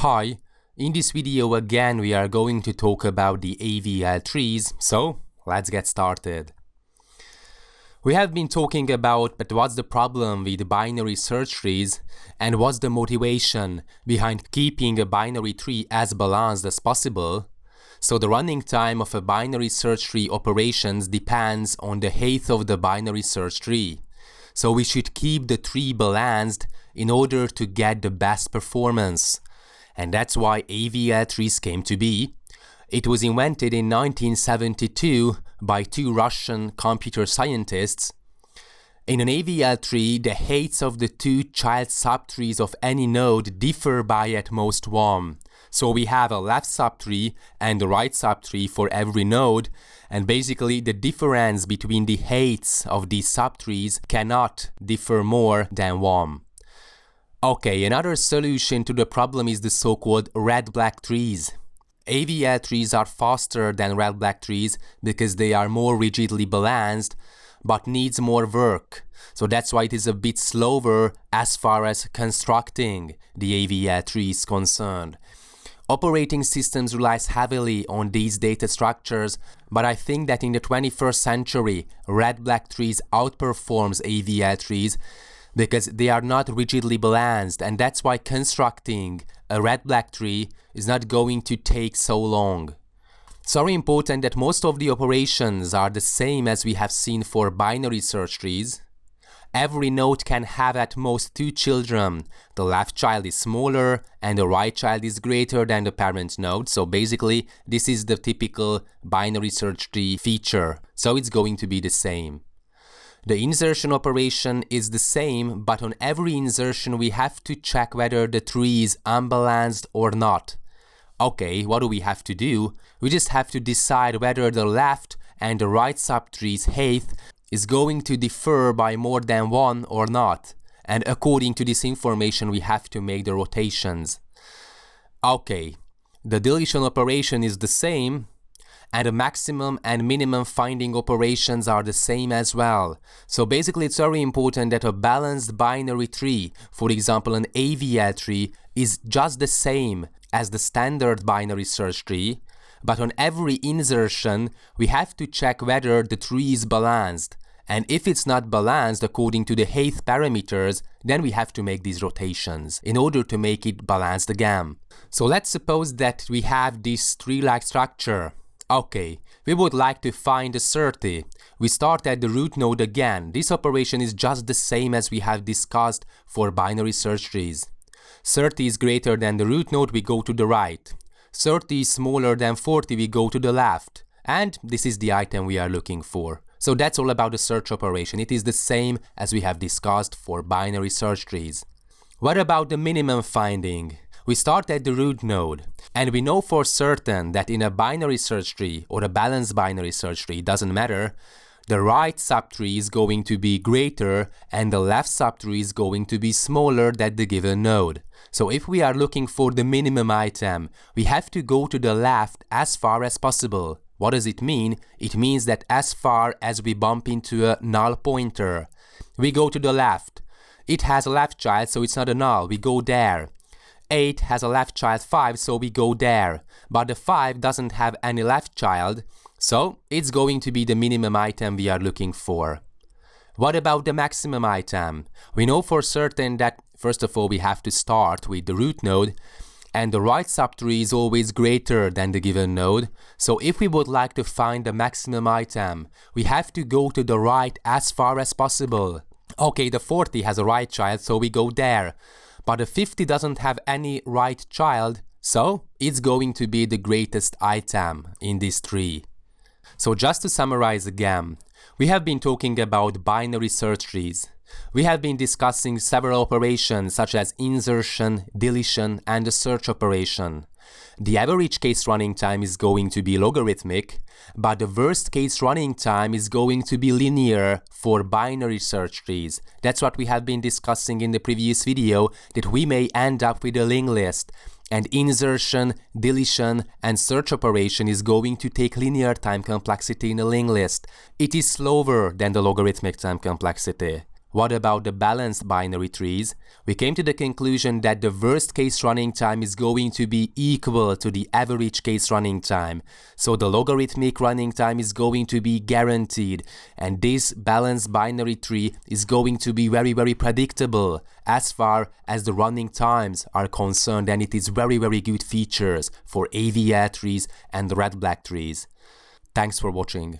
Hi, in this video again we are going to talk about the AVL trees, so let's get started. We have been talking about what's the problem with binary search trees and what's the motivation behind keeping a binary tree as balanced as possible. So the running time of a binary search tree operations depends on the height of the binary search tree. So we should keep the tree balanced in order to get the best performance. And that's why AVL trees came to be. It was invented in 1972 by two Russian computer scientists. In an AVL tree, the heights of the two child subtrees of any node differ by at most one. So we have a left subtree and a right subtree for every node, and basically the difference between the heights of these subtrees cannot differ more than one. Okay, another solution to the problem is the so-called red-black trees. AVL trees are faster than red-black trees because they are more rigidly balanced, but needs more work. So that's why it is a bit slower as far as constructing the AVL tree is concerned. Operating systems relies heavily on these data structures, but I think that in the 21st century, red-black trees outperforms AVL trees because they are not rigidly balanced, and that's why constructing a red-black tree is not going to take so long. It's very important that most of the operations are the same as we have seen for binary search trees. Every node can have at most two children. The left child is smaller and the right child is greater than the parent node. So basically, this is the typical binary search tree feature. So it's going to be the same. The insertion operation is the same, but on every insertion we have to check whether the tree is unbalanced or not. Okay, what do we have to do? We just have to decide whether the left and the right subtree's height is going to differ by more than one or not. And according to this information we have to make the rotations. Okay, the deletion operation is the same, and the maximum and minimum finding operations are the same as well. So basically it's very important that a balanced binary tree, for example an AVL tree, is just the same as the standard binary search tree, but on every insertion we have to check whether the tree is balanced. And if it's not balanced according to the height parameters, then we have to make these rotations in order to make it balanced again. So let's suppose that we have this tree-like structure. Okay, we would like to find the 30. We start at the root node again. This operation is just the same as we have discussed for binary search trees. 30 is greater than the root node, we go to the right. 30 is smaller than 40, we go to the left. And this is the item we are looking for. So that's all about the search operation. It is the same as we have discussed for binary search trees. What about the minimum finding? We start at the root node, and we know for certain that in a binary search tree or a balanced binary search tree, doesn't matter, the right subtree is going to be greater and the left subtree is going to be smaller than the given node. So if we are looking for the minimum item, we have to go to the left as far as possible. What does it mean? It means that as far as we bump into a null pointer, we go to the left. It has a left child, so it's not a null, we go there. 8 has a left child 5, so we go there. But the 5 doesn't have any left child, so it's going to be the minimum item we are looking for. What about the maximum item? We know for certain that first of all we have to start with the root node, and the right subtree is always greater than the given node. So if we would like to find the maximum item, we have to go to the right as far as possible. Okay, the 40 has a right child, so we go there. But the 50 doesn't have any right child, so it's going to be the greatest item in this tree. So just to summarize again, we have been talking about binary search trees. We have been discussing several operations such as insertion, deletion, and the search operation. The average case running time is going to be logarithmic, but the worst case running time is going to be linear for binary search trees. That's what we have been discussing in the previous video, that we may end up with a linked list, and insertion, deletion, and search operation is going to take linear time complexity in a linked list. It is slower than the logarithmic time complexity. What about the balanced binary trees? We came to the conclusion that the worst case running time is going to be equal to the average case running time. So the logarithmic running time is going to be guaranteed, and this balanced binary tree is going to be very, very predictable as far as the running times are concerned, and it is very, very good features for AVL trees and red-black trees. Thanks for watching.